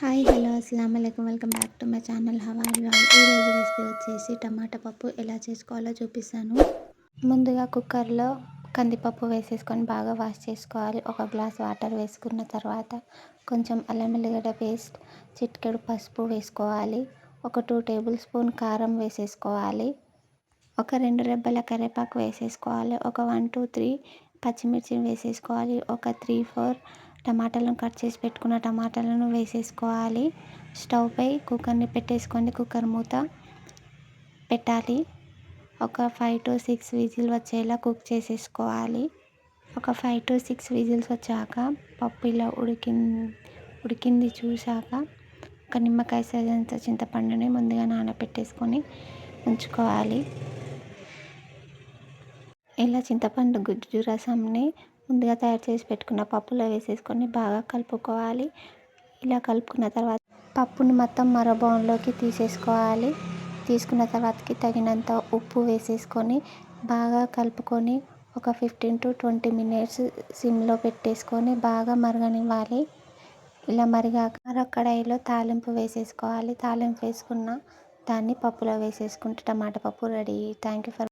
Hi hello అస్సలం వాలేకుమ్ welcome back to my channel how are you all. ఈరోజు recipe వచ్చేసి టమాటా పప్పు ఎలా చేసుకోవాలో చూపిస్తాను. ముందుగా కుక్కర్లో కందిపప్పు వేసేసుకొని బాగా వాష్ చేసుకోవాలి. ఒక గ్లాస్ వాటర్ వేసుకున్న తర్వాత కొంచెం అల్లం ఎల్లిగడ్డ పేస్ట్, చిటికెడు పసుపు వేసుకోవాలి. ఒక 2 టేబుల్ స్పూన్ కారం వేసేసుకోవాలి. ఒక 2 రెబ్బల కరివేపాకు వేసేసుకోవాలి. ఒక 1 2 3 పచ్చిమిర్చి వేసేసుకోవాలి. ఒక 3 4 టమాటాలను కట్ చేసి పెట్టుకున్న టమాటాలను వేసేసుకోవాలి. స్టవ్ పై కుక్కర్ని పెట్టేసుకొని కుక్కర్ మూత పెట్టాలి. ఒక 5 to 6 విజిల్ వచ్చేలా కుక్ చేసేసుకోవాలి. ఒక 5 to 6 విజిల్స్ వచ్చాక పప్పు ఇలా ఉడికింది చూశాక ఒక నిమ్మకాయ సైజంత చింతపండుని ముందుగా నానబెట్టేసుకొని ఉంచుకోవాలి. ఇలా చింతపండు గుజ్జు రసంని ముందుగా తయారు చేసి పెట్టుకున్న పప్పులో వేసేసుకొని బాగా కలుపుకోవాలి. ఇలా కలుపుకున్న తర్వాత పప్పుని మొత్తం మరో బౌల్లోకి తీసేసుకోవాలి. తీసుకున్న తర్వాతకి తగినంత ఉప్పు వేసేసుకొని బాగా కలుపుకొని ఒక 15 to 20 minutes సిమ్లో పెట్టేసుకొని బాగా మరగనివ్వాలి. ఇలా మరిగాక మరొక కడాయిలో తాలింపు వేసేసుకోవాలి. తాలింపు వేసుకున్న దాన్ని పప్పులో వేసేసుకుంటే టమాటా పప్పు రెడీ. Thank you for